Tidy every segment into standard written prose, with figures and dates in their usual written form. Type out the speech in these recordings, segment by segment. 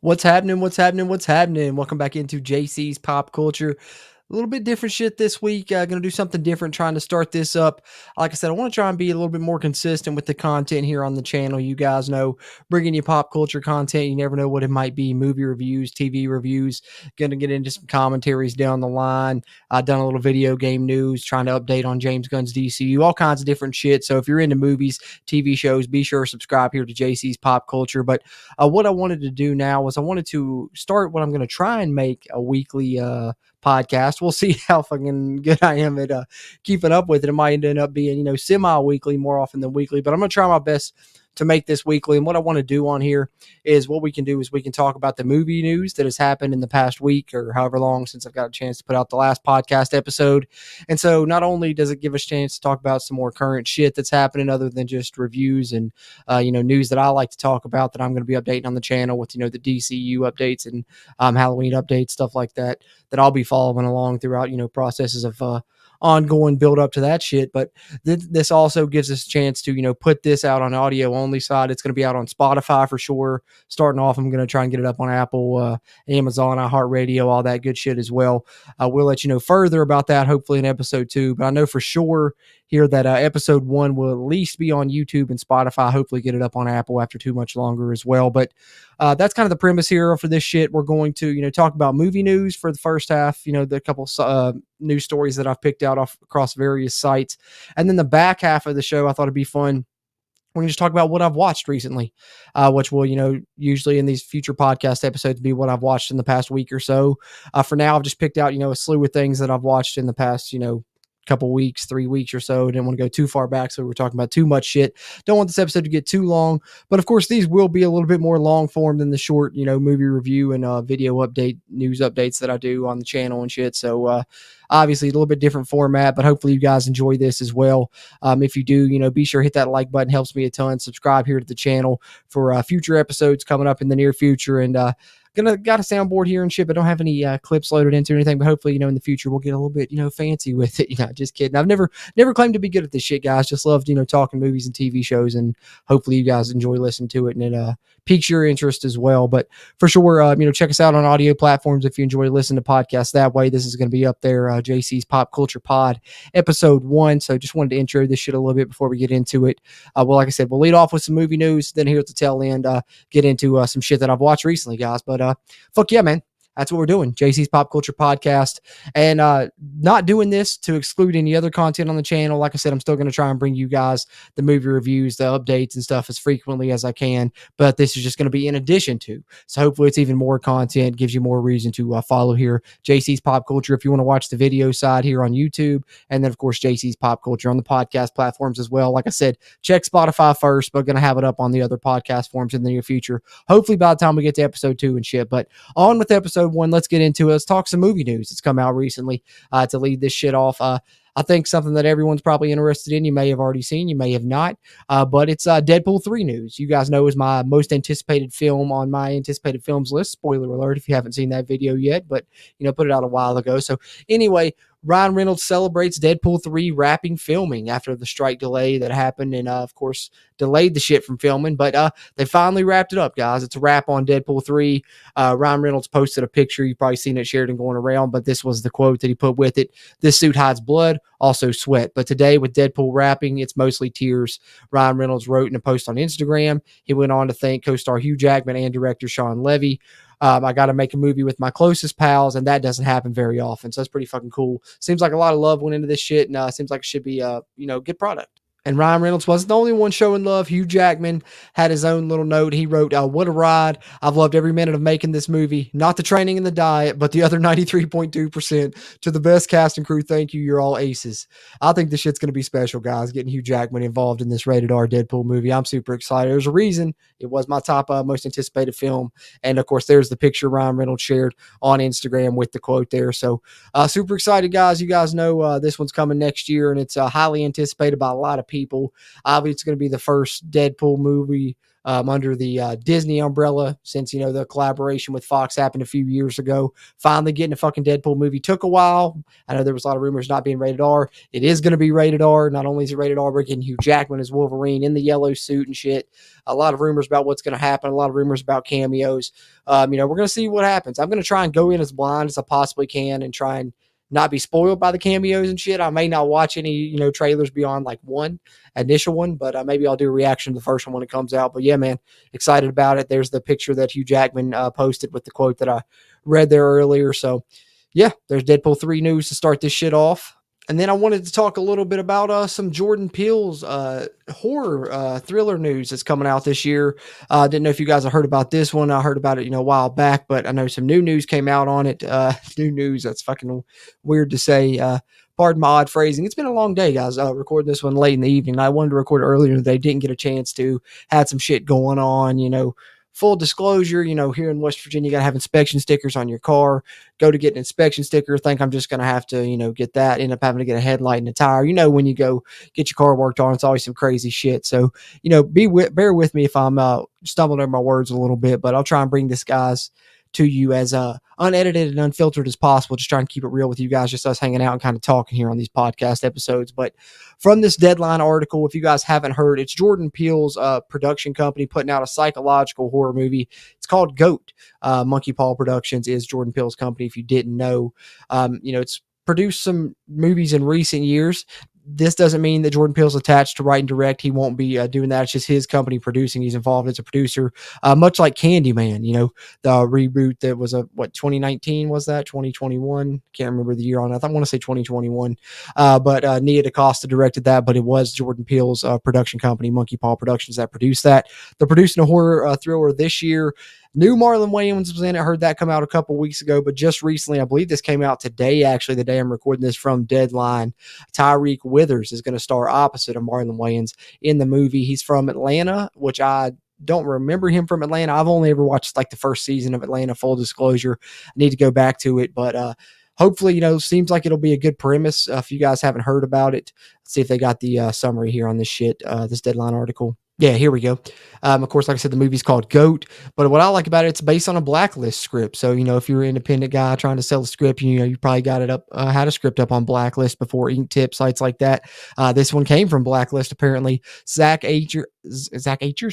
What's happening? What's happening? What's happening? Welcome back into JC's Pop Culture. A little bit different shit this week. Going to do something different, trying to start this up. Like I said, I want to try and be a little bit more consistent with the content here on the channel. You guys know, bringing you pop culture content. You never know what it might be. Movie reviews, TV reviews. Going to get into some commentaries down the line. I've done a little video game news, trying to update on James Gunn's DCU, all kinds of different shit. So if you're into movies, TV shows, be sure to subscribe here to JC's Pop Culture. But what I wanted to do now was I wanted to start what I'm going to try and make a weekly podcast. We'll see how fucking good I am at keeping up with it. It might end up being, semi-weekly more often than weekly, but I'm going to try my best to make this weekly. And what I want to do on here is what we can do is we can talk about the movie news that has happened in the past week or however long since I've got a chance to put out the last podcast episode. And so not only does it give us a chance to talk about some more current shit that's happening other than just reviews and, news that I like to talk about that I'm going to be updating on the channel with, the DCU updates and Halloween updates, stuff like that I'll be following along throughout, processes of ongoing build up to that shit. But this also gives us a chance to, put this out on audio only side. It's going to be out on Spotify for sure. Starting off, I'm going to try and get it up on Apple, Amazon, iHeartRadio, all that good shit as well. We'll let you know further about that, hopefully in episode 2. But I know for sure here that episode 1 will at least be on YouTube and Spotify. Hopefully get it up on Apple after too much longer as well. But that's kind of the premise here for this shit. We're going to, talk about movie news for the first half, the couple news stories that I've picked out across various sites. And then the back half of the show, I thought it'd be fun. We're going to just talk about what I've watched recently, which will, usually in these future podcast episodes be what I've watched in the past week or so. For now, I've just picked out, a slew of things that I've watched in the past, couple weeks, 3 weeks or so. Didn't want to go too far back, so we're talking about too much shit. Don't want this episode to get too long, but of course these will be a little bit more long form than the short, movie review and video update, news updates that I do on the channel and shit. So obviously a little bit different format, but hopefully you guys enjoy this as well. If you do, be sure to hit that like button, helps me a ton. Subscribe here to the channel for future episodes coming up in the near future. And got a soundboard here and shit, but don't have any clips loaded into anything. But hopefully, in the future we'll get a little bit, fancy with it. Just kidding. I've never claimed to be good at this shit, guys. Just loved, talking movies and TV shows, and hopefully you guys enjoy listening to it and it piques your interest as well. But for sure, check us out on audio platforms if you enjoy listening to podcasts that way. This is going to be up there, JC's Pop Culture Pod, episode 1. So just wanted to intro this shit a little bit before we get into it. Well, like I said, we'll lead off with some movie news, then here at the tail end, get into some shit that I've watched recently, guys. But fuck yeah, man. That's what we're doing. JC's Pop Culture Podcast. And not doing this to exclude any other content on the channel. Like I said, I'm still going to try and bring you guys the movie reviews, the updates and stuff as frequently as I can. But this is just going to be in addition to. So hopefully it's even more content, gives you more reason to follow here. JC's Pop Culture if you want to watch the video side here on YouTube. And then, of course, JC's Pop Culture on the podcast platforms as well. Like I said, check Spotify first, but going to have it up on the other podcast forms in the near future. Hopefully by the time we get to episode 2 and shit. But on with episode 1, let's get into it. Let's talk some movie news that's come out recently to lead this shit off. I think something that everyone's probably interested in. You may have already seen, you may have not, but it's Deadpool 3 news. You guys know is my most anticipated film on my anticipated films list. Spoiler alert if you haven't seen that video yet, but put it out a while ago. So anyway, Ryan Reynolds celebrates Deadpool 3 wrapping filming after the strike delay that happened and, of course, delayed the shit from filming. But they finally wrapped it up, guys. It's a wrap on Deadpool 3. Ryan Reynolds posted a picture. You've probably seen it shared and going around, but this was the quote that he put with it. "This suit hides blood, also sweat. But today with Deadpool wrapping, it's mostly tears," Ryan Reynolds wrote in a post on Instagram. He went on to thank co-star Hugh Jackman and director Sean Levy. "I got to make a movie with my closest pals, and that doesn't happen very often." So that's pretty fucking cool. Seems like a lot of love went into this shit, and seems like it should be a good product. And Ryan Reynolds wasn't the only one showing love. Hugh Jackman had his own little note. He wrote, "What a ride. I've loved every minute of making this movie. Not the training and the diet, but the other 93.2%. To the best cast and crew, thank you. You're all aces." I think this shit's going to be special, guys, getting Hugh Jackman involved in this rated R Deadpool movie. I'm super excited. There's a reason it was my top most anticipated film. And, of course, there's the picture Ryan Reynolds shared on Instagram with the quote there. So super excited, guys. You guys know this one's coming next year, and it's highly anticipated by a lot of people. Obviously, it's going to be the first Deadpool movie under the Disney umbrella since, the collaboration with Fox happened a few years ago. Finally getting a fucking Deadpool movie took a while. I know there was a lot of rumors not being rated R. It is going to be rated R. Not only is it rated R, we're getting Hugh Jackman as Wolverine in the yellow suit and shit. A lot of rumors about what's going to happen. A lot of rumors about cameos. We're going to see what happens. I'm going to try and go in as blind as I possibly can and try and not be spoiled by the cameos and shit. I may not watch any, trailers beyond like one initial one, but maybe I'll do a reaction to the first one when it comes out. But yeah, man, excited about it. There's the picture that Hugh Jackman posted with the quote that I read there earlier. So yeah, there's Deadpool 3 news to start this shit off. And then I wanted to talk a little bit about some Jordan Peele's horror thriller news that's coming out this year. Didn't know if you guys have heard about this one. I heard about it, a while back, but I know some new news came out on it. New news, that's fucking weird to say. Pardon my odd phrasing. It's been a long day, guys. Recording this one late in the evening. I wanted to record earlier today. Didn't get a chance to. Had some shit going on, Full disclosure, here in West Virginia, you got to have inspection stickers on your car. Go to get an inspection sticker. Think I'm just going to have to, get that. End up having to get a headlight and a tire. When you go get your car worked on, it's always some crazy shit. So, bear with me if I'm stumbling over my words a little bit, but I'll try and bring this, guys, to you as unedited and unfiltered as possible. Just trying to keep it real with you guys, just us hanging out and kind of talking here on these podcast episodes. But from this Deadline article, if you guys haven't heard, it's Jordan Peele's production company putting out a psychological horror movie. It's called GOAT. Monkeypaw Productions is Jordan Peele's company, if you didn't know. It's produced some movies in recent years. This doesn't mean that Jordan Peele's attached to write and direct. He won't be doing that. It's just his company producing. He's involved as a producer, much like Candyman, the reboot that was 2019 was that? 2021? Can't remember the year on it. I want to say 2021. But Nia DaCosta directed that, but it was Jordan Peele's production company, Monkeypaw Productions, that produced that. They're producing a horror thriller this year. New Marlon Wayans was in it. I heard that come out a couple weeks ago, but just recently, I believe this came out today, actually, the day I'm recording this from Deadline. Tyreek Withers is going to star opposite of Marlon Wayans in the movie. He's from Atlanta, which I don't remember him from Atlanta. I've only ever watched like the first season of Atlanta, full disclosure. I need to go back to it, but hopefully, seems like it'll be a good premise. If you guys haven't heard about it, let's see if they got the summary here on this shit, this Deadline article. Yeah, here we go. Of course, like I said, the movie's called GOAT, but what I like about it, it's based on a Blacklist script. So, if you're an independent guy trying to sell a script, you probably got it up, had a script up on Blacklist before, Ink Tip, sites like that. This one came from Blacklist, apparently. Zach Akers,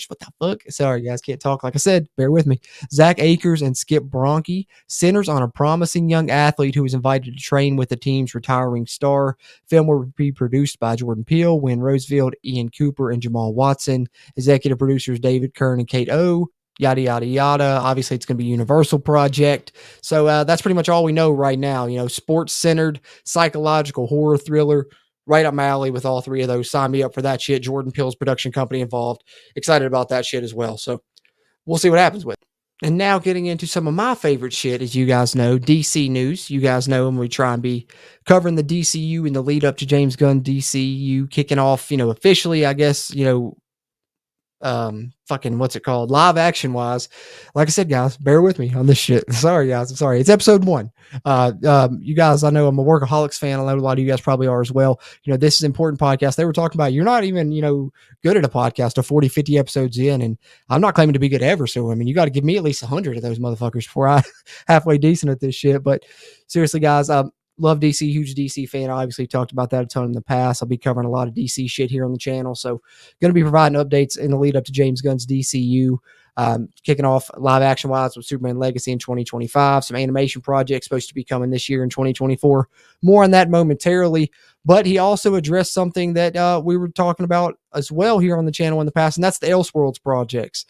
what the fuck? Sorry, guys, can't talk. Like I said, bear with me. Zach Akers and Skip Bronke centers on a promising young athlete who is invited to train with the team's retiring star. Film will be produced by Jordan Peele, Wynn Rosefield, Ian Cooper, and Jamal Watson. Executive producers David Kern and Kate O. Yada, yada, yada. Obviously, it's going to be a Universal project. So that's pretty much all we know right now. Sports-centered, psychological horror thriller. Right up my alley with all three of those. Sign me up for that shit. Jordan Peele's production company involved. Excited about that shit as well. So we'll see what happens with it. And now getting into some of my favorite shit, as you guys know, DC news. You guys know when we try and be covering the DCU in the lead up to James Gunn DCU kicking off, officially, I guess, what's it called? Live action wise. Like I said, guys, bear with me on this shit. Sorry, guys. I'm sorry. It's episode 1. You guys, I know I'm a Workaholics fan. I know a lot of you guys probably are as well. This is an important podcast. They were talking about, you're not even, good at a podcast of 40, 50 episodes in. And I'm not claiming to be good ever. So, you got to give me at least 100 of those motherfuckers before I halfway decent at this shit. But seriously, guys, love DC, huge DC fan. I obviously talked about that a ton in the past. I'll be covering a lot of DC shit here on the channel. So going to be providing updates in the lead up to James Gunn's DCU. Kicking off live action wise with Superman Legacy in 2025. Some animation projects supposed to be coming this year in 2024. More on that momentarily. But he also addressed something that we were talking about as well here on the channel in the past, and that's the Elseworlds projects.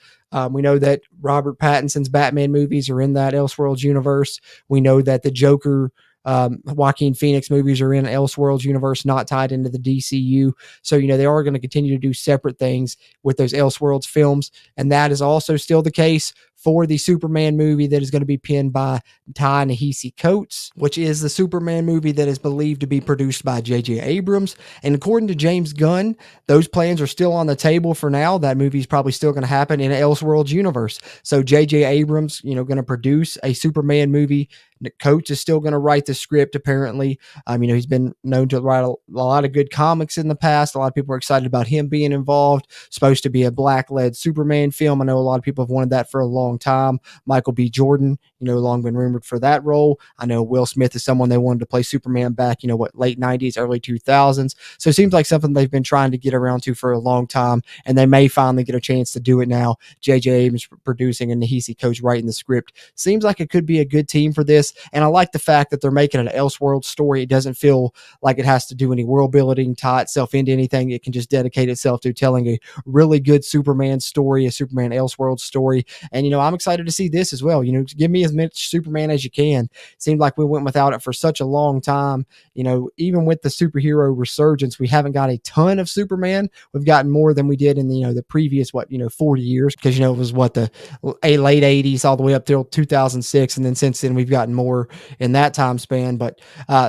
We know that Robert Pattinson's Batman movies are in that Elseworlds universe. We know that the Joker Joaquin Phoenix movies are in Elseworlds universe, not tied into the DCU. So, they are going to continue to do separate things with those Elseworlds films. And that is also still the case for the Superman movie that is going to be penned by Ta-Nehisi Coates, which is the Superman movie that is believed to be produced by J.J. Abrams. And according to James Gunn, those plans are still on the table for now. That movie is probably still going to happen in Elseworlds universe. So J.J. Abrams, going to produce a Superman movie Nick Coates is still going to write the script, apparently. He's been known to write a lot of good comics in the past. A lot of people are excited about him being involved. Supposed to be a black-led Superman film. I know a lot of people have wanted that for a long time. Michael B. Jordan, long been rumored for that role. I know Will Smith is someone they wanted to play Superman back, late 90s, early 2000s. So it seems like something they've been trying to get around to for a long time, and they may finally get a chance to do it now. J.J. Abrams producing and ta-nehisi Coates writing the script. Seems like it could be a good team for this, and I like the fact that they're making an Elseworlds story. It doesn't feel like it has to do any world building, tie itself into anything. It can just dedicate itself to telling a really good Superman story, a Superman Elseworlds story. And, I'm excited to see this as well. Give me as much Superman as you can. Seemed like we went without it for such a long time. Even with the superhero resurgence, we haven't got a ton of Superman. We've gotten more than we did in the previous 40 years, because it was the late 80s all the way up till 2006, and then since then we've gotten more in that time span. But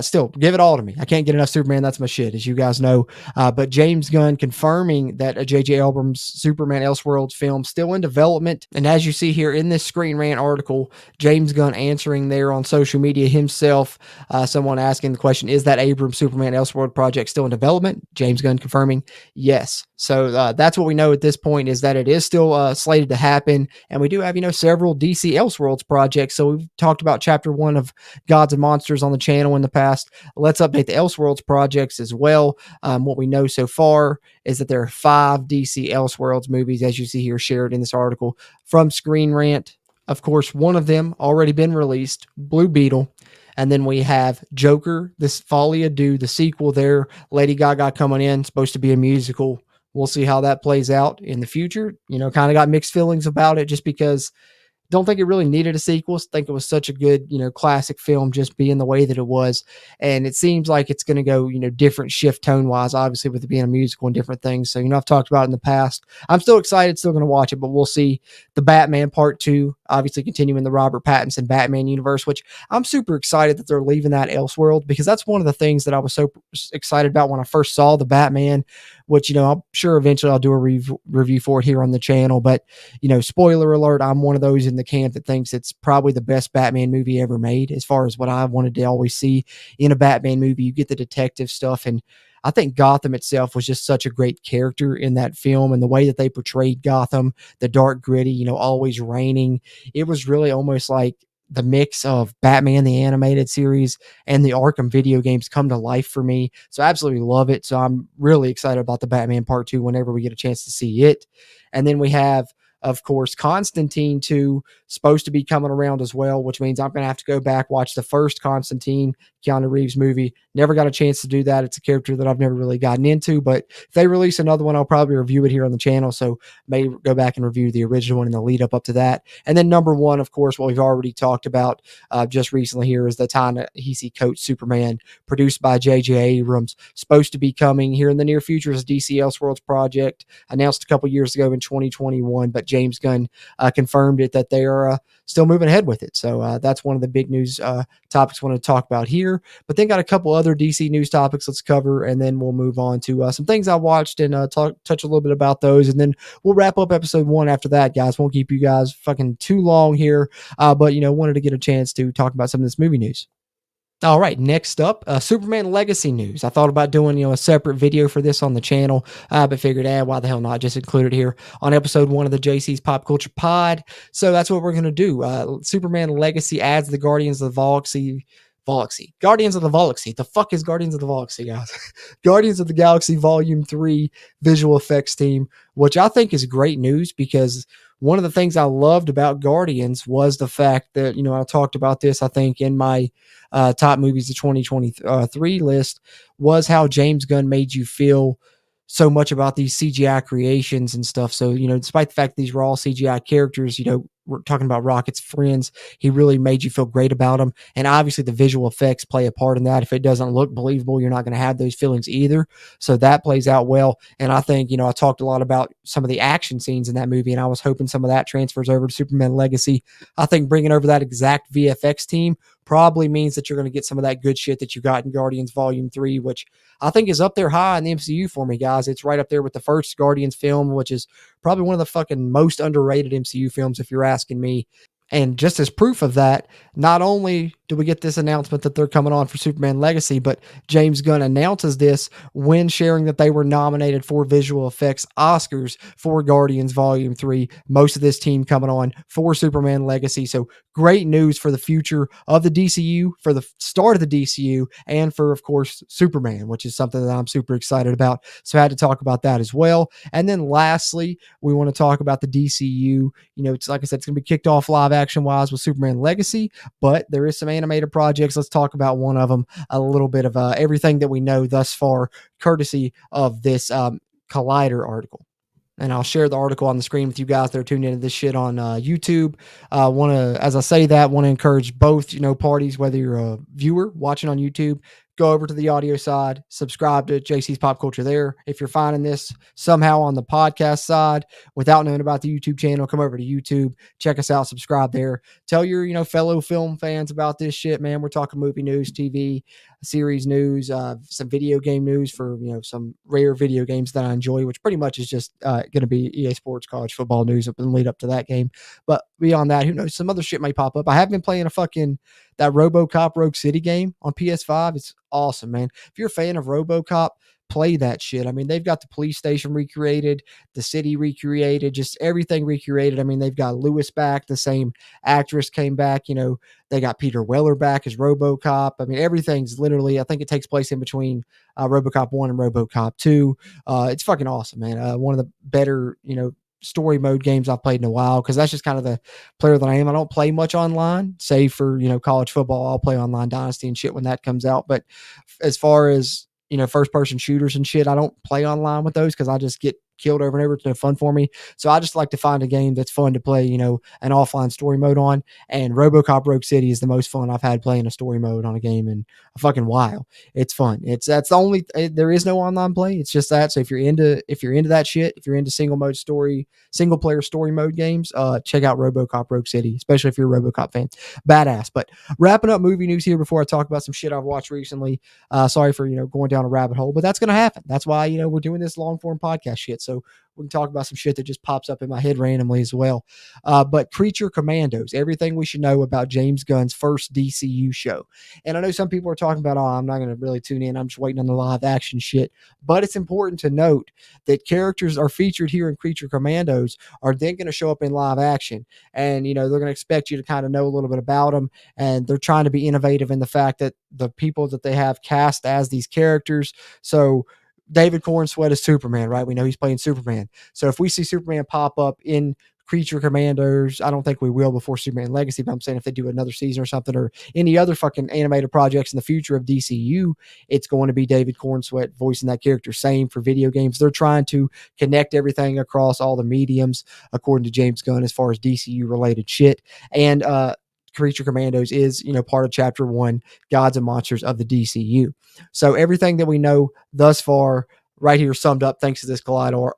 still, give it all to me. I can't get enough Superman. That's my shit, as you guys know. But James Gunn confirming that a J.J. Abrams Superman Elseworlds film still in development. And as you see here in this Screen Rant article, James Gunn answering there on social media himself, someone asking the question, is that Abrams Superman Elseworld project still in development? James Gunn confirming yes. So that's what we know at this point, is that it is still slated to happen. And we do have, several DC Elseworlds projects. So we've talked about chapter 1 of Gods and Monsters on the channel in the past. Let's update the Elseworlds projects as well. What we know so far is that there are 5 DC Elseworlds movies, as you see here shared in this article from Screen Rant. Of course, one of them already been released, Blue Beetle. And then we have Joker, this Folie à Deux, the sequel there. Lady Gaga coming in, supposed to be a musical. We'll see how that plays out in the future. Kind of got mixed feelings about it, just because don't think it really needed a sequel. Think it was such a good, classic film, just being the way that it was. And it seems like it's going to go, different shift tone wise, obviously with it being a musical and different things. So, I've talked about it in the past. I'm still excited, still going to watch it, but we'll see. The Batman Part 2, obviously continuing the Robert Pattinson Batman universe, which I'm super excited that they're leaving that Elseworld, because that's one of the things that I was so excited about when I first saw the Batman, which, I'm sure eventually I'll do a review for it here on the channel. But, spoiler alert, I'm one of those in the camp that thinks it's probably the best Batman movie ever made, as far as what I wanted to always see in a Batman movie. You get the detective stuff, and I think Gotham itself was just such a great character in that film, and the way that they portrayed Gotham, the dark, gritty, always raining. It was really almost like the mix of Batman, the animated series, and the Arkham video games come to life for me. So I absolutely love it. So I'm really excited about the Batman Part 2 whenever we get a chance to see it. And then we have, of course, Constantine 2 supposed to be coming around as well, which means I'm going to have to go back, watch the first Constantine, Keanu Reeves movie. Never got a chance to do that. It's a character that I've never really gotten into, but if they release another one, I'll probably review it here on the channel. So may go back and review the original one in the lead up to that. And then number 1, of course, what we've already talked about just recently here is the ta-nehisi Coates Superman, produced by J.J. Abrams, supposed to be coming here in the near future as a DC Elseworlds project, announced a couple years ago in 2021, but James Gunn confirmed it that they are still moving ahead with it. So that's one of the big news topics I want to talk about here. But then got a couple other DC news topics let's cover, and then we'll move on to some things I watched and touch a little bit about those, and then we'll wrap up episode 1 after that, guys. Won't keep you guys fucking too long here, but wanted to get a chance to talk about some of this movie news. All right, next up, Superman Legacy news. I thought about doing, a separate video for this on the channel, but figured, why the hell not? Just include it here on episode 1 of the JC's Pop Culture Pod. So that's what we're going to do. Superman Legacy adds the Guardians of the Galaxy. Guardians of the Galaxy. The fuck is Guardians of the Galaxy, guys? Guardians of the Galaxy Volume 3 visual effects team, which I think is great news, because one of the things I loved about Guardians was the fact that, I talked about this, I think, in my top movies of 2023 list, was how James Gunn made you feel so much about these CGI creations and stuff. So, despite the fact that these were all CGI characters, we're talking about Rocket's friends, he really made you feel great about them. And obviously the visual effects play a part in that. If it doesn't look believable, you're not going to have those feelings either. So that plays out well. And I think, I talked a lot about some of the action scenes in that movie, and I was hoping some of that transfers over to Superman Legacy. I think bringing over that exact VFX team probably means that you're going to get some of that good shit that you got in Guardians Volume 3, which I think is up there high in the MCU for me, guys. It's right up there with the first Guardians film, which is probably one of the fucking most underrated MCU films, if you're asking me. And just as proof of that, not only do we get this announcement that they're coming on for Superman Legacy, but James Gunn announces this when sharing that they were nominated for visual effects Oscars for Guardians Volume 3. Most of this team coming on for Superman Legacy. So great news for the future of the DCU, for the start of the DCU, and for, of course, Superman, which is something that I'm super excited about. So I had to talk about that as well. And then lastly, we want to talk about the DCU. It's like I said, it's going to be kicked off live action wise with Superman Legacy, but there is some animated projects. Let's talk about one of them, a little bit of everything that we know thus far, courtesy of this Collider article. And I'll share the article on the screen with you guys that are tuned into this shit on YouTube. As I say that, want to encourage both, parties, whether you're a viewer watching on YouTube, go over to the audio side, subscribe to JC's Pop Culture there. If you're finding this somehow on the podcast side without knowing about the YouTube channel, come over to YouTube, check us out, subscribe there. Tell your, fellow film fans about this shit, man. We're talking movie news, TV, series news, some video game news for, some rare video games that I enjoy, which pretty much is just going to be EA Sports college football news up and lead up to that game. But beyond that, who knows? Some other shit may pop up. I have been playing that RoboCop Rogue City game on PS5. It's awesome, man. If you're a fan of RoboCop, play that shit. I mean, they've got the police station recreated, the city recreated, just everything recreated. I mean, they've got Lewis back, the same actress came back, they got Peter Weller back as RoboCop. I mean, everything's literally, I think it takes place in between RoboCop 1 and RoboCop 2. It's fucking awesome, man. One of the better, story mode games I've played in a while, because that's just kind of the player that I am. I don't play much online, save for, college football. I'll play online Dynasty and shit when that comes out. But as far as, first person shooters and shit, I don't play online with those because I just get killed over and over. It's no fun for me. So I just like to find a game that's fun to play, an offline story mode on. And RoboCop Rogue City is the most fun I've had playing a story mode on a game in a fucking while. It's fun. That's the only, there is no online play. It's just that. So if you're into that shit, if you're into single player story mode games, check out RoboCop Rogue City, especially if you're a RoboCop fan. Badass. But wrapping up movie news here before I talk about some shit I've watched recently. Sorry for, going down a rabbit hole, but that's going to happen. That's why, we're doing this long form podcast shit. So we can talk about some shit that just pops up in my head randomly as well. But Creature Commandos, everything we should know about James Gunn's first DCU show. And I know some people are talking about, I'm not going to really tune in. I'm just waiting on the live action shit. But it's important to note that characters are featured here in Creature Commandos are then going to show up in live action. And, they're going to expect you to kind of know a little bit about them. And they're trying to be innovative in the fact that the people that they have cast as these characters. So David Cornsweet is Superman, right? We know he's playing Superman. So if we see Superman pop up in Creature Commandos, I don't think we will before Superman Legacy, but I'm saying if they do another season or something, or any other fucking animated projects in the future of DCU, it's going to be David Cornsweet voicing that character. Same for video games. They're trying to connect everything across all the mediums, according to James Gunn, as far as DCU related shit. And Creature Commandos is, part of Chapter 1, Gods and Monsters of the DCU. So everything that we know thus far right here summed up thanks to this Collider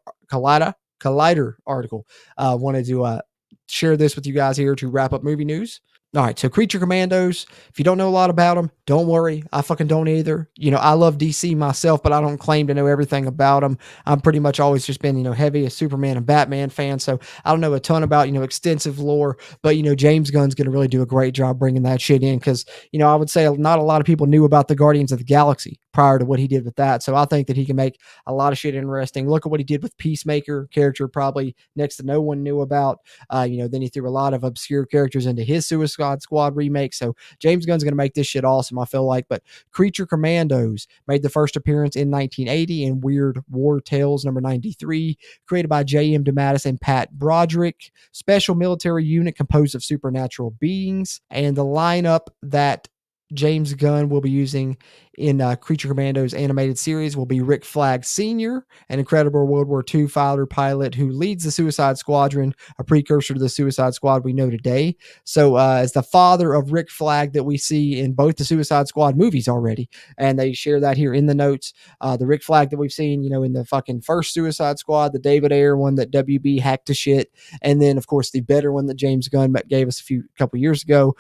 article. Wanted to share this with you guys here to wrap up movie news. All right, so Creature Commandos, if you don't know a lot about them, don't worry. I fucking don't either. I love DC myself, but I don't claim to know everything about them. I'm pretty much always just been, heavy a Superman and Batman fan, so I don't know a ton about, extensive lore, but, James Gunn's going to really do a great job bringing that shit in because, I would say not a lot of people knew about the Guardians of the Galaxy prior to what he did with that, so I think that he can make a lot of shit interesting. Look at what he did with Peacemaker, character probably next to no one knew about. Then he threw a lot of obscure characters into his Suicide Squad remake. So James Gunn's going to make this shit awesome, I feel like. But Creature Commandos made the first appearance in 1980 in Weird War Tales number 93, created by J.M. DeMatteis and Pat Broderick. Special military unit composed of supernatural beings. And the lineup that James Gunn will be using in Creature Commandos animated series will be Rick Flag Sr., an incredible World War II fighter pilot who leads the Suicide Squadron, a precursor to the Suicide Squad we know today. So as the father of Rick Flag that we see in both the Suicide Squad movies already, and they share that here in the notes. The Rick Flag that we've seen, in the fucking first Suicide Squad, the David Ayer one that WB hacked to shit, and then of course the better one that James Gunn gave us a couple years ago.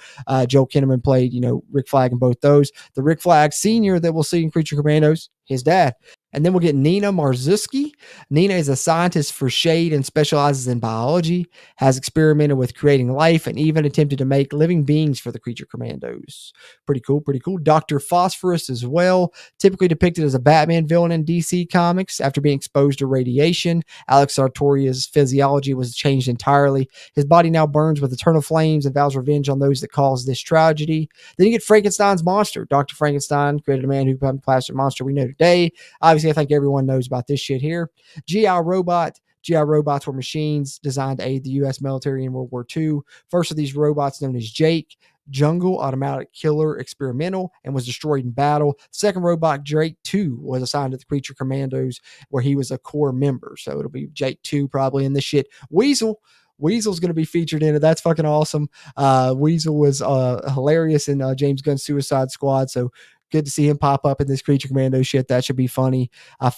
Joel Kinnaman played, Rick Flag in both those. The Rick Flag Sr. that we'll see in Creature Commandos, his dad. And then we'll get Nina Marzuski. Nina is a scientist for Shade and specializes in biology, has experimented with creating life, and even attempted to make living beings for the Creature Commandos. Pretty cool, pretty cool. Dr. Phosphorus as well, typically depicted as a Batman villain in DC Comics. After being exposed to radiation, Alex Sartoria's physiology was changed entirely. His body now burns with eternal flames and vows revenge on those that caused this tragedy. Then you get Frankenstein's monster. Dr. Frankenstein created a man who became the plastic monster we know today. Obviously, I think everyone knows about this shit here. GI Robot. GI robots were machines designed to aid the U.S. military in World War II. First of these robots, known as Jake, Jungle, automatic killer, experimental, and was destroyed in battle. Second robot, Jake 2, was assigned to the Creature Commandos, where he was a core member. So it'll be Jake 2 probably in this shit. Weasel's going to be featured in it. That's fucking awesome. Weasel was hilarious in James Gunn's Suicide Squad. So good to see him pop up in this Creature Commando shit. That should be funny.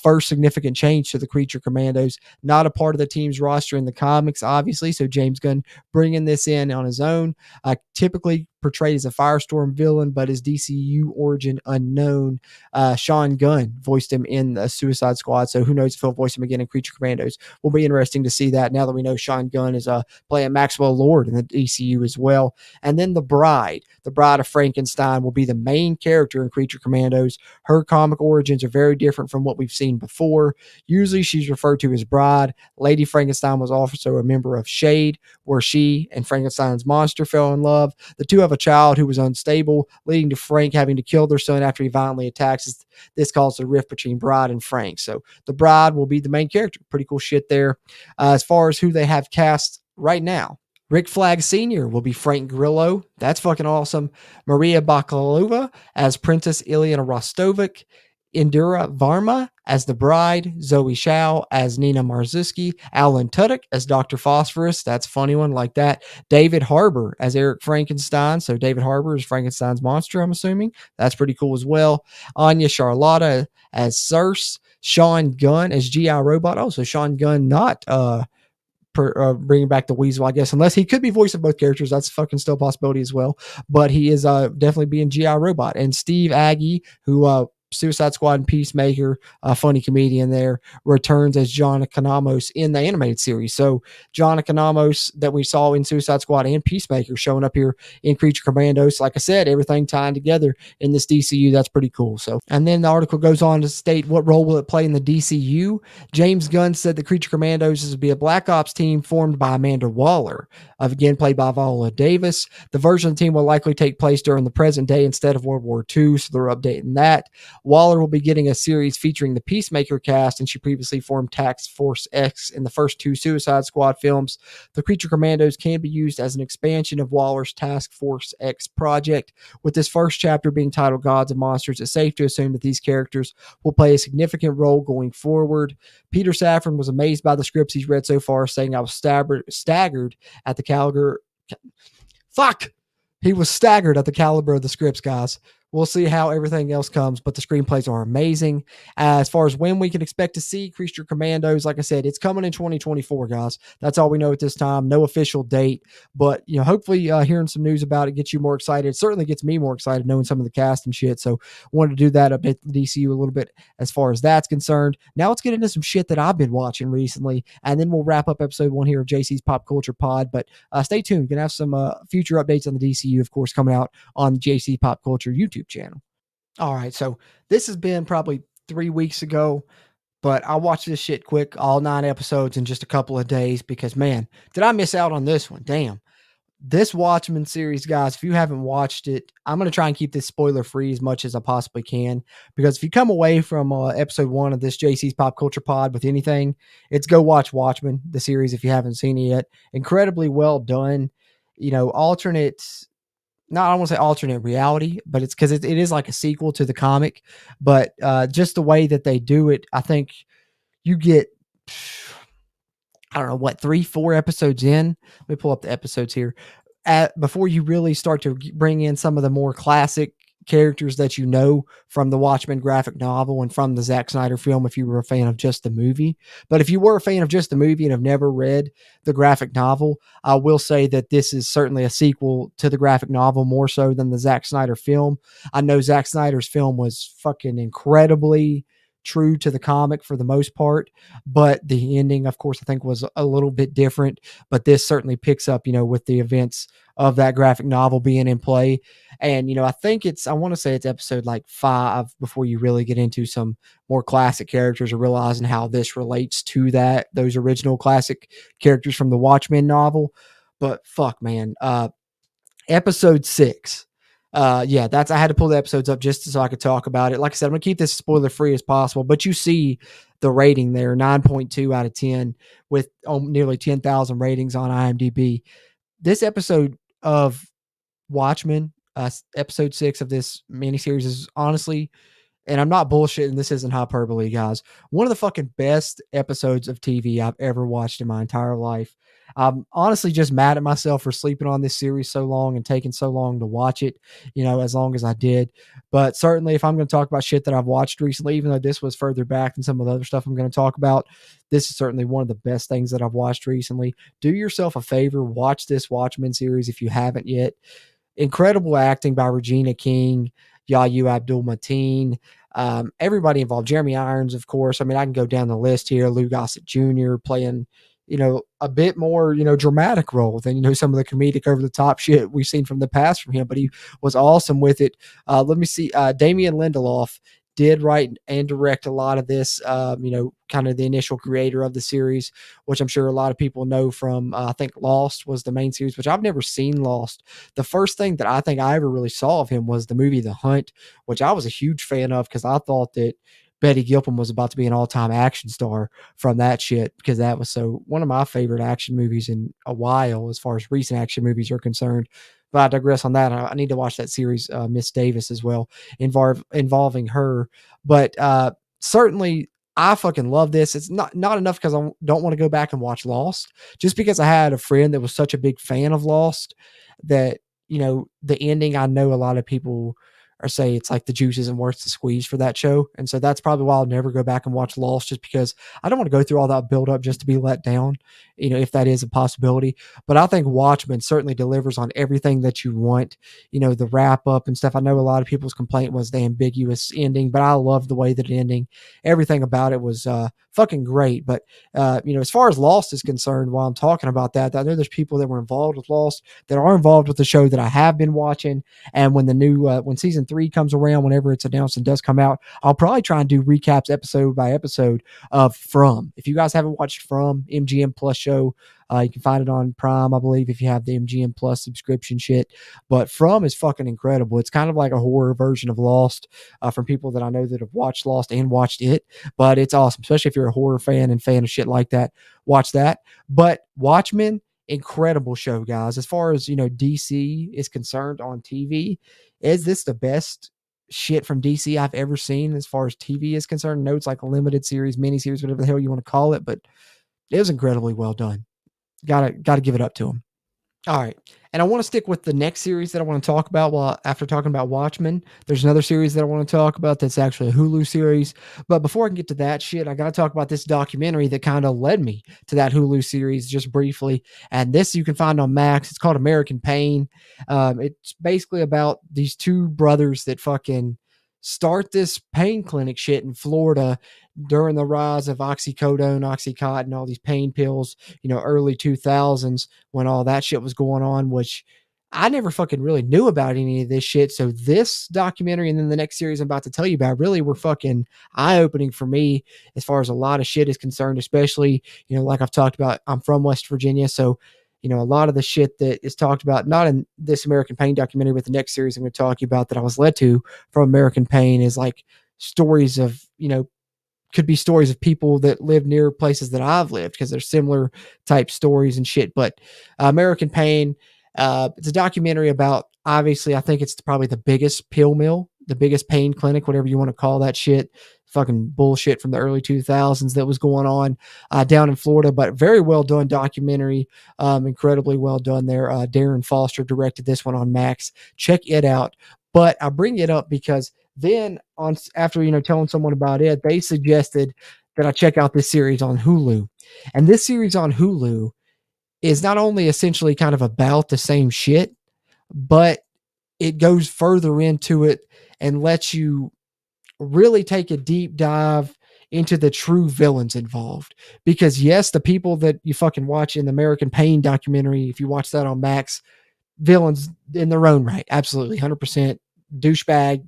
First significant change to the Creature Commandos. Not a part of the team's roster in the comics, obviously. So James Gunn bringing this in on his own. Typically portrayed as a Firestorm villain, but his DCU origin unknown. Sean Gunn voiced him in the Suicide Squad. So who knows if he'll voice him again in Creature Commandos. Will be interesting to see that now that we know Sean Gunn is playing Maxwell Lord in the DCU as well. And then the Bride of Frankenstein, will be the main character in Creature Commandos. Her comic origins are very different from what we've seen before. Usually she's referred to as Bride. Lady Frankenstein was also a member of Shade, where she and Frankenstein's monster fell in love. The two have a child who was unstable, leading to Frank having to kill their son after he violently attacks. This caused a rift between Bride and Frank. So the Bride will be the main character. Pretty cool shit there. As far as who they have cast right now, Rick Flag Sr. will be Frank Grillo. That's fucking awesome. Maria Bakalova as Princess Ilyana Rostovich. Indira Varma as the Bride. Zoe Shao as Nina Marzuski. Alan Tudyk as Dr. Phosphorus. That's a funny one, like that. David Harbour as Eric Frankenstein. So David Harbour is Frankenstein's monster, I'm assuming. That's pretty cool as well. Anya Charlotta as Circe. Sean Gunn as GI Robot. Oh, so Sean Gunn not bringing back the Weasel, I guess, unless he could be voicing both characters. That's fucking still a possibility as well. But he is definitely being GI Robot. And Steve Agee, who Suicide Squad and Peacemaker, a funny comedian there, returns as John Economos in the animated series. So John Economos that we saw in Suicide Squad and Peacemaker showing up here in Creature Commandos. Like I said, everything tying together in this DCU. That's pretty cool. So, and then the article goes on to state, what role will it play in the DCU? James Gunn said the Creature Commandos is to be a Black Ops team formed by Amanda Waller, again played by Viola Davis. The version of the team will likely take place during the present day instead of World War II, so they're updating that. Waller will be getting a series featuring the Peacemaker cast, and she previously formed Task Force X in the first two Suicide Squad films. The Creature Commandos can be used as an expansion of Waller's Task Force X project. With this first chapter being titled Gods and Monsters, it's safe to assume that these characters will play a significant role going forward. Peter Safran was amazed by the scripts he's read so far, saying, I was staggered at the caliber. He was staggered at the caliber of the scripts, guys. We'll see how everything else comes, but the screenplays are amazing. As far as when we can expect to see Creature Commandos, like I said, it's coming in 2024, guys. That's all we know at this time. No official date, but hopefully hearing some news about it gets you more excited. It certainly gets me more excited knowing some of the cast and shit. So wanted to do that, update the DCU a little bit as far as that's concerned. Now let's get into some shit that I've been watching recently, and then we'll wrap up episode 1 here of JC's Pop Culture Pod. But stay tuned. Gonna have some future updates on the DCU, of course, coming out on the JC Pop Culture YouTube channel. All right, so this has been probably 3 weeks ago, but I watched this shit quick, all 9 episodes in just a couple of days, because man, did I miss out on this one. Damn. This Watchmen series, guys, if you haven't watched it, I'm going to try and keep this spoiler free as much as I possibly can, because if you come away from episode 1 of this JC's Pop Culture Pod with anything, it's go watch Watchmen, the series, if you haven't seen it yet. Incredibly well done. I don't want to say alternate reality, but it's because it is like a sequel to the comic. But just the way that they do it, I think you get, I don't know, 3-4 episodes in. Let me pull up the episodes here. Before you really start to bring in some of the more classic characters that from the Watchmen graphic novel and from the Zack Snyder film, if you were a fan of just the movie. But if you were a fan of just the movie and have never read the graphic novel, I will say that this is certainly a sequel to the graphic novel, more so than the Zack Snyder film. I know Zack Snyder's film was fucking incredibly true to the comic for the most part, but the ending, of course, I think was a little bit different. But this certainly picks up, with the events of that graphic novel being in play. And, I think I want to say it's episode like 5 before you really get into some more classic characters or realizing how this relates to those original classic characters from the Watchmen novel. But fuck, man, episode 6. Yeah, I had to pull the episodes up just so I could talk about it. Like I said, I'm gonna keep this spoiler free as possible, but you see the rating there, 9.2 out of 10 with nearly 10,000 ratings on IMDb. This episode of Watchmen, episode 6 of this miniseries is honestly, and I'm not bullshitting, this isn't hyperbole, guys, one of the fucking best episodes of TV I've ever watched in my entire life. I'm honestly just mad at myself for sleeping on this series so long and taking so long to watch it, as long as I did. But certainly, if I'm going to talk about shit that I've watched recently, even though this was further back than some of the other stuff I'm going to talk about, this is certainly one of the best things that I've watched recently. Do yourself a favor, watch this Watchmen series if you haven't yet. Incredible acting by Regina King, Yayu Abdul-Mateen, everybody involved. Jeremy Irons, of course. I mean, I can go down the list here. Lou Gossett Jr. playing, a bit more, dramatic role than, some of the comedic over the top shit we've seen from the past from him, but he was awesome with it. Let me see. Damien Lindelof did write and direct a lot of this, kind of the initial creator of the series, which I'm sure a lot of people know from, I think Lost was the main series, which I've never seen Lost. The first thing that I think I ever really saw of him was the movie The Hunt, which I was a huge fan of because I thought that Betty Gilpin was about to be an all-time action star from that shit, because that was one of my favorite action movies in a while as far as recent action movies are concerned. But I digress on that. I need to watch that series, Miss Davis, as well, involving her. But certainly, I fucking love this. It's not enough because I don't want to go back and watch Lost, just because I had a friend that was such a big fan of Lost that, the ending, I know a lot of people or say it's like the juice isn't worth the squeeze for that show. And so that's probably why I'll never go back and watch Lost, just because I don't want to go through all that build up just to be let down, if that is a possibility. But I think Watchmen certainly delivers on everything that you want, the wrap up and stuff. I know a lot of people's complaint was the ambiguous ending, but I love the way that ending, everything about it was fucking great. But, as far as Lost is concerned, while I'm talking about that, I know there's people that were involved with Lost that are involved with the show that I have been watching. And when the new, when season 3 comes around, whenever it's announced and does come out, I'll probably try and do recaps episode by episode of From. If you guys haven't watched From, MGM Plus show, you can find it on Prime, I believe, if you have the MGM Plus subscription shit. But From is fucking incredible. It's kind of like a horror version of Lost, from people that I know that have watched Lost and watched it. But it's awesome, especially if you're a horror fan and fan of shit like that. Watch that. But Watchmen, incredible show, guys. As far as, DC is concerned on TV, is this the best shit from DC I've ever seen as far as TV is concerned? No, it's like a limited series, mini series, whatever the hell you want to call it, but it was incredibly well done. Gotta give it up to him. All right. And I want to stick with the next series that I want to talk about. Well, after talking about Watchmen, there's another series that I want to talk about that's actually a Hulu series. But before I can get to that shit, I got to talk about this documentary that kind of led me to that Hulu series just briefly. And this you can find on Max. It's called American Pain. It's basically about these two brothers that fucking start this pain clinic shit in Florida during the rise of oxycodone, Oxycontin, all these pain pills, early 2000s, when all that shit was going on, which I never fucking really knew about any of this shit. So this documentary and then the next series I'm about to tell you about really were fucking eye-opening for me as far as a lot of shit is concerned, especially, like I've talked about, I'm from West Virginia. So, a lot of the shit that is talked about, not in this American Pain documentary, but the next series I'm going to talk about that I was led to from American Pain is like stories of, could be stories of people that live near places that I've lived, because they're similar type stories and shit. But American Pain, it's a documentary about, obviously, I think it's probably the biggest pill mill, the biggest pain clinic, whatever you want to call that shit, fucking bullshit from the early 2000s that was going on down in Florida. But very well done documentary, incredibly well done there. Darren Foster directed this one on Max. Check it out. But I bring it up because then after telling someone about it, they suggested that I check out this series on Hulu. And this series on Hulu is not only essentially kind of about the same shit, but it goes further into it and lets you really take a deep dive into the true villains involved. Because yes, the people that you fucking watch in the American Pain documentary, if you watch that on Max, villains in their own right, absolutely 100% douchebag,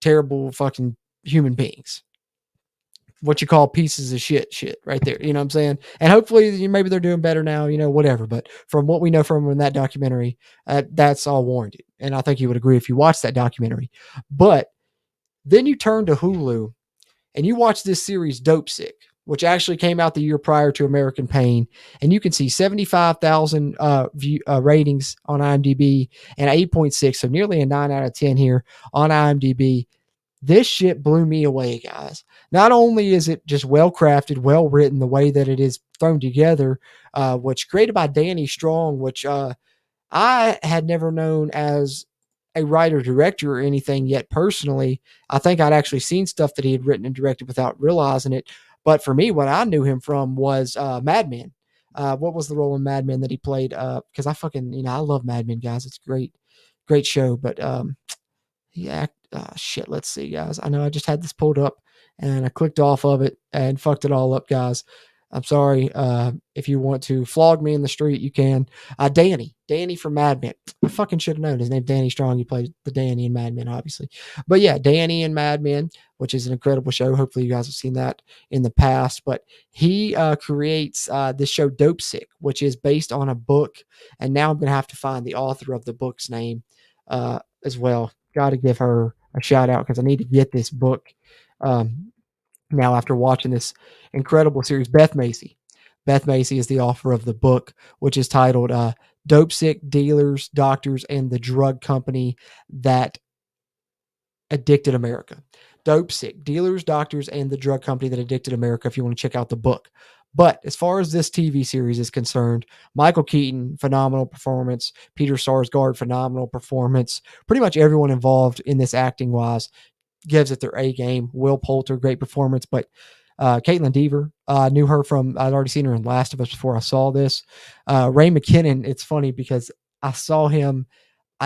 terrible fucking human beings. What you call pieces of shit right there. You know what I'm saying? And hopefully maybe they're doing better now, whatever. But from what we know from in that documentary, that's all warranted. And I think you would agree if you watch that documentary. But then you turn to Hulu and you watch this series Dopesick, which actually came out the year prior to American Pain, and you can see 75,000 ratings on IMDb and 8.6, so nearly a 9 out of 10 here on IMDb. This shit blew me away, guys. Not only is it just well crafted, well written, the way that it is thrown together, which created by Danny Strong, which I had never known as a writer director or anything yet personally. I think I'd actually seen stuff that he had written and directed without realizing it. But for me, what I knew him from was Mad Men. What was the role in Mad Men that he played? Because I fucking, I love Mad Men, guys. It's great, great show. But shit, let's see, guys. I know I just had this pulled up and I clicked off of it and fucked it all up, guys. I'm sorry. If you want to flog me in the street, you can. Danny from Mad Men. I fucking should have known his name. Danny Strong. He played the Danny in Mad Men, obviously. But yeah, Danny in Mad Men, which is an incredible show. Hopefully you guys have seen that in the past. But he creates this show Dopesick, which is based on a book. And now I'm going to have to find the author of the book's name as well. Got to give her a shout out because I need to get this book. Now, after watching this incredible series, Beth Macy. Beth Macy is the author of the book, which is titled Dopesick, Dealers, Doctors, and the Drug Company That Addicted America. Dopesick, Dealers, Doctors, and the Drug Company That Addicted America, if you want to check out the book. But as far as this TV series is concerned, Michael Keaton, phenomenal performance. Peter Sarsgaard, phenomenal performance. Pretty much everyone involved in this acting-wise gives it their A game. Will Poulter, great performance. But Caitlin Dever, knew her from, I'd already seen her in Last of Us before I saw this. Ray McKinnon, it's funny because I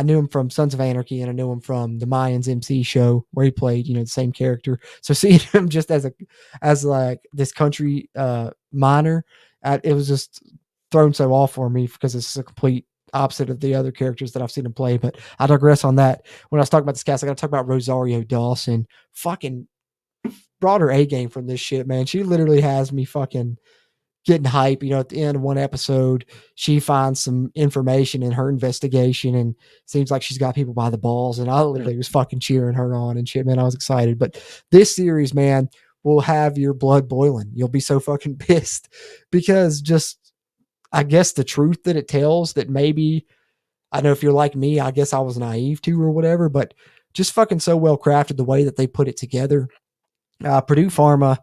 knew him from Sons of Anarchy and I knew him from the Mayans MC show where he played, the same character. So seeing him just as like this country minor, it was just thrown so off for me because it's a complete opposite of the other characters that I've seen him play. But I digress on that. When I was talking about this cast, I got to talk about Rosario Dawson. Fucking brought her A game from this shit, man. She literally has me fucking getting hype. At the end of one episode, she finds some information in her investigation and seems like she's got people by the balls. And I literally was fucking cheering her on and shit, man. I was excited. But this series, man, will have your blood boiling. You'll be so fucking pissed because just, I guess the truth that it tells that maybe, I know if you're like me, I guess I was naive to or whatever, but just fucking so well crafted the way that they put it together. Purdue Pharma,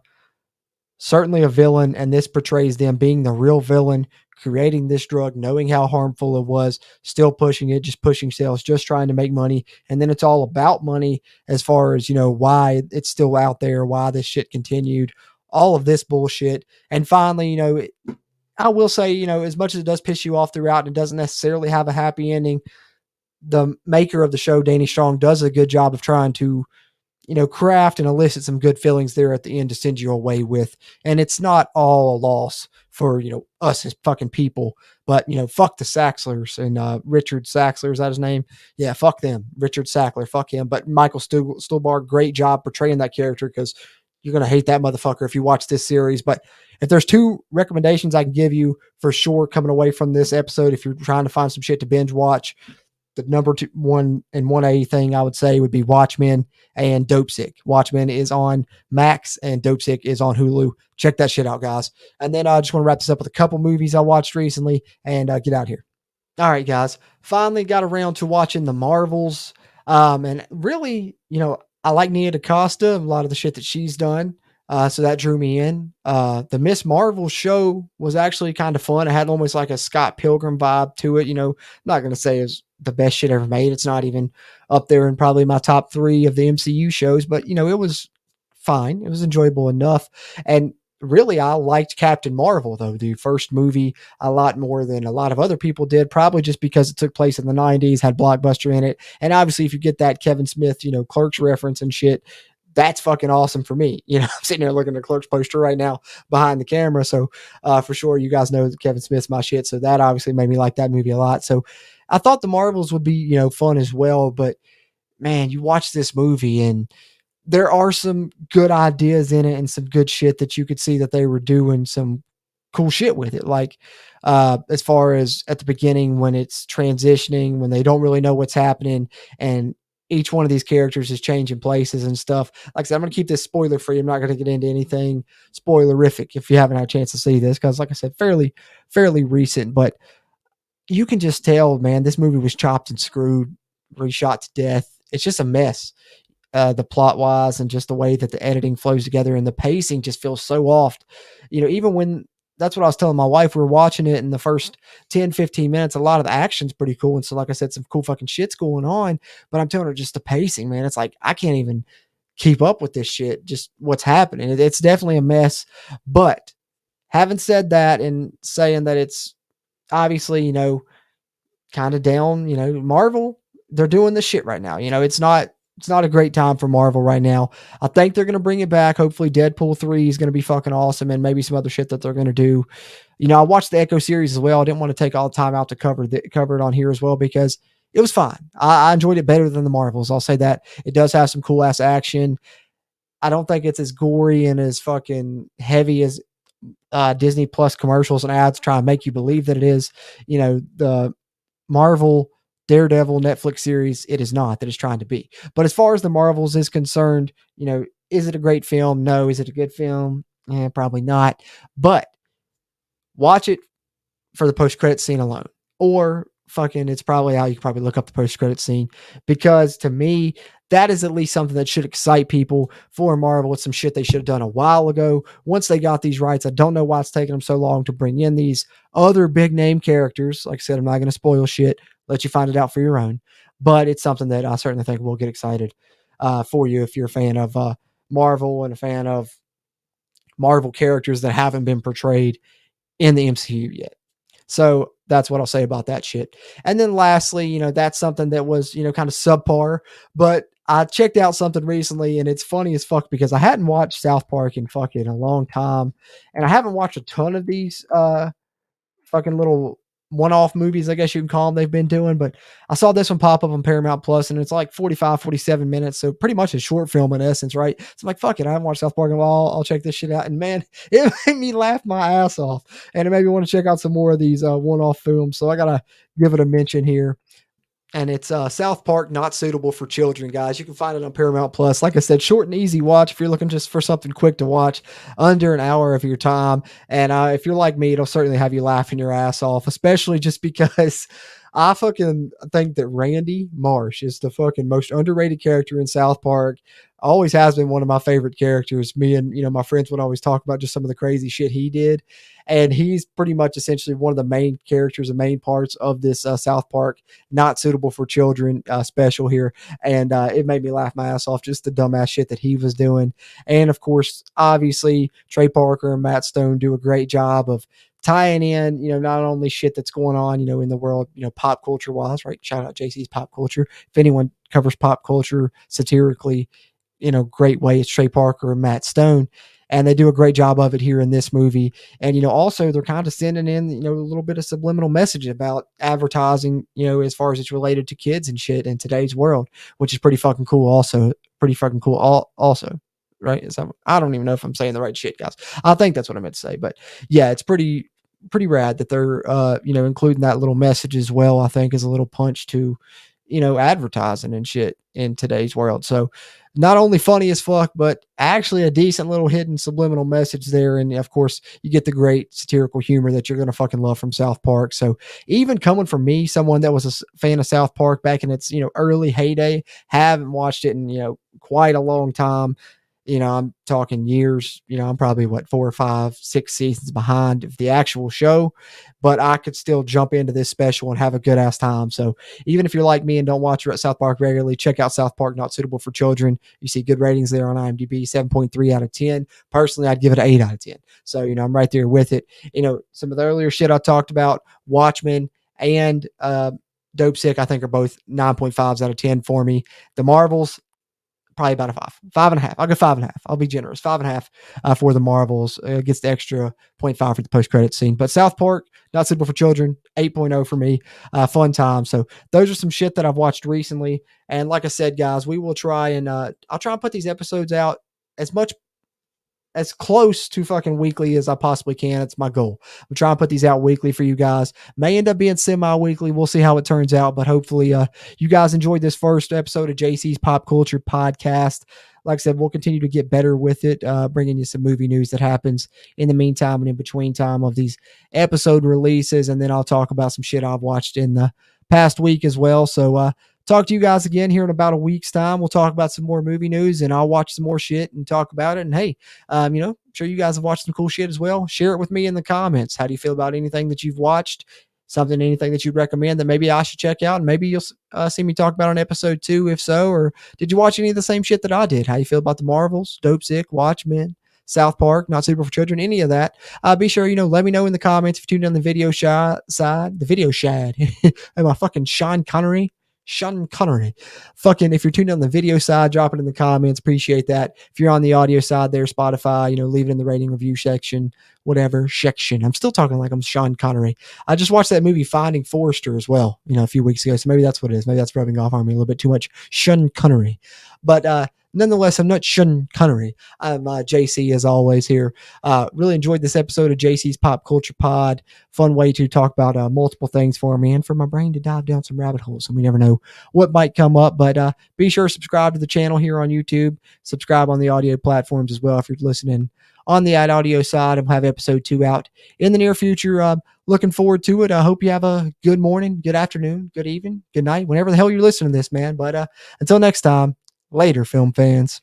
certainly a villain, and this portrays them being the real villain, creating this drug, knowing how harmful it was, still pushing it, just pushing sales, just trying to make money. And then it's all about money as far as, why it's still out there, why this shit continued, all of this bullshit. And finally, I will say, as much as it does piss you off throughout and it doesn't necessarily have a happy ending, the maker of the show, Danny Strong, does a good job of trying to, craft and elicit some good feelings there at the end to send you away with. And it's not all a loss for, us as fucking people, but, fuck the Saxlers and Richard Saxler, is that his name? Yeah, fuck them. Richard Sackler, fuck him. But Michael Stuhlbarg, great job portraying that character because you're going to hate that motherfucker if you watch this series. But if there's two recommendations I can give you for sure coming away from this episode, if you're trying to find some shit to binge watch, the number 1 and 1A thing I would say would be Watchmen and Dopesick. Watchmen is on Max and Dopesick is on Hulu. Check that shit out, guys. And then I just want to wrap this up with a couple movies I watched recently and get out here. All right, guys. Finally got around to watching the Marvels. And really, I like Nia DaCosta, a lot of the shit that she's done. So that drew me in. The Miss Marvel show was actually kind of fun. It had almost like a Scott Pilgrim vibe to it. I'm not going to say it's the best shit ever made. It's not even up there in probably my top 3 of the MCU shows, but it was fine. It was enjoyable enough. And really, I liked Captain Marvel, though, the first movie, a lot more than a lot of other people did, probably just because it took place in the 90s, had Blockbuster in it. And obviously, if you get that Kevin Smith, Clerks reference and shit, that's fucking awesome for me. I'm sitting here looking at the Clerks poster right now behind the camera. So for sure, you guys know that Kevin Smith's my shit. So that obviously made me like that movie a lot. So I thought the Marvels would be, fun as well. But man, you watch this movie and there are some good ideas in it and some good shit that you could see that they were doing some cool shit with it. Like, as far as at the beginning when it's transitioning, when they don't really know what's happening and each one of these characters is changing places and stuff. Like I said, I'm going to keep this spoiler free. I'm not going to get into anything spoilerific if you haven't had a chance to see this. Cause like I said, fairly recent, but you can just tell, man, this movie was chopped and screwed, reshot to death. It's just a mess. The plot wise and just the way that the editing flows together and the pacing just feels so off. Even when that's what I was telling my wife, we were watching it in the first 10, 15 minutes. A lot of the action's pretty cool. And so, like I said, some cool fucking shit's going on, but I'm telling her just the pacing, man. It's like, I can't even keep up with this shit. Just what's happening. It's definitely a mess, but having said that and saying that it's obviously, kind of down, Marvel, they're doing this shit right now. It's not a great time for Marvel right now. I think they're going to bring it back. Hopefully Deadpool 3 is going to be fucking awesome and maybe some other shit that they're going to do. I watched the Echo series as well. I didn't want to take all the time out to cover it on here as well because it was fine. I enjoyed it better than the Marvels. I'll say that. It does have some cool ass action. I don't think it's as gory and as fucking heavy as Disney Plus commercials and ads try and make you believe that it is. The Marvel Daredevil Netflix series, it is not that it's trying to be. But as far as the Marvels is concerned, is it a great film? No. Is it a good film? Probably not. But watch it for the post-credit scene alone. Or fucking, it's probably how you can probably look up the post-credit scene. Because to me, that is at least something that should excite people for Marvel. It's some shit they should have done a while ago. Once they got these rights, I don't know why it's taking them so long to bring in these other big name characters. Like I said, I'm not going to spoil shit. Let you find it out for your own. But it's something that I certainly think will get excited for you if you're a fan of Marvel and a fan of Marvel characters that haven't been portrayed in the MCU yet. So that's what I'll say about that shit. And then lastly, that's something that was, kind of subpar, but I checked out something recently and it's funny as fuck because I hadn't watched South Park in fucking a long time. And I haven't watched a ton of these, fucking little one-off movies, I guess you can call them, they've been doing, but I saw this one pop up on Paramount Plus and it's like 45, 47 minutes. So pretty much a short film in essence, right? So I'm like, fuck it. I haven't watched South Park in a while. I'll check this shit out. And man, it made me laugh my ass off and it made me want to check out some more of these one-off films. So I got to give it a mention here. And it's South Park, Not Suitable for Children, guys. You can find it on Paramount Plus. Like I said, short and easy watch if you're looking just for something quick to watch, under an hour of your time. And if you're like me, it'll certainly have you laughing your ass off, especially just because I fucking think that Randy Marsh is the fucking most underrated character in South Park. Always has been one of my favorite characters. Me and, my friends would always talk about just some of the crazy shit he did. And he's pretty much essentially one of the main characters and main parts of this South Park Not Suitable for Children special here. And it made me laugh my ass off, just the dumbass shit that he was doing. And of course, obviously, Trey Parker and Matt Stone do a great job of tying in, not only shit that's going on, in the world, pop culture wise, right? Shout out JC's Pop Culture. If anyone covers pop culture satirically, great way, it's Trey Parker and Matt Stone. And they do a great job of it here in this movie. And, also they're kind of sending in, a little bit of subliminal message about advertising, as far as it's related to kids and shit in today's world, which is pretty fucking cool. Also, right? I don't even know if I'm saying the right shit, guys. I think that's what I meant to say, but yeah, it's pretty rad that they're, including that little message as well. I think is a little punch to, advertising and shit in today's world. So not only funny as fuck, but actually a decent little hidden subliminal message there. And of course you get the great satirical humor that you're going to fucking love from South Park. So even coming from me, someone that was a fan of South Park back in its, early heyday, haven't watched it in, quite a long time. I'm talking years, I'm probably 4 or 5, 6 seasons behind of the actual show, but I could still jump into this special and have a good ass time. So even if you're like me and don't watch South Park regularly, check out South Park Not Suitable for Children. You see good ratings there on IMDb, 7.3 out of 10. Personally, I'd give it an 8 out of 10. So, I'm right there with it. Some of the earlier shit I talked about, Watchmen and Dopesick, I think are both 9.5s out of 10 for me. The Marvels, probably about a 5.5. I'll go 5.5. I'll be generous. 5.5 for the Marvels. Gets the extra 0.5 for the post-credit scene. But South Park, not suitable for children. 8.0 for me. Fun time. So those are some shit that I've watched recently. And like I said, guys, we will try and I'll try and put these episodes out as close to fucking weekly as I possibly can. It's my goal. I'm trying to put these out weekly for you guys. May end up being semi-weekly. We'll see how it turns out, but hopefully you guys enjoyed this first episode of JC's Pop Culture Podcast. Like I said, we'll continue to get better with it, bringing you some movie news that happens in the meantime and in between time of these episode releases, and then I'll talk about some shit I've watched in the past week as well. So talk to you guys again here in about a week's time. We'll talk about some more movie news, and I'll watch some more shit and talk about it. And hey, I'm sure you guys have watched some cool shit as well. Share it with me in the comments. How do you feel about anything that you've watched? Anything that you'd recommend that maybe I should check out, and maybe you'll see me talk about on episode 2, if so. Or did you watch any of the same shit that I did? How you feel about the Marvels, Dopesick, Watchmen, South Park, Not Suitable for Children, any of that? Be sure, let me know in the comments if you tuned in on the video side, the video shad. Am I fucking Sean Connery? Fucking, if you're tuned on the video side, drop it in the comments. Appreciate that. If you're on the audio side there, Spotify, leave it in the rating review section, whatever section. I'm still talking like I'm Sean Connery. I just watched that movie Finding Forrester as well, a few weeks ago. So maybe that's what it is. Maybe that's rubbing off on me a little bit too much. Sean Connery. But nonetheless, I'm not Sean Connery. I'm JC as always here. Really enjoyed this episode of JC's Pop Culture Pod. Fun way to talk about multiple things for me and for my brain to dive down some rabbit holes. So we never know what might come up. But be sure to subscribe to the channel here on YouTube. Subscribe on the audio platforms as well if you're listening on the audio side. I'll have episode 2 out in the near future. Looking forward to it. I hope you have a good morning, good afternoon, good evening, good night, whenever the hell you're listening to this, man. But until next time, later, film fans.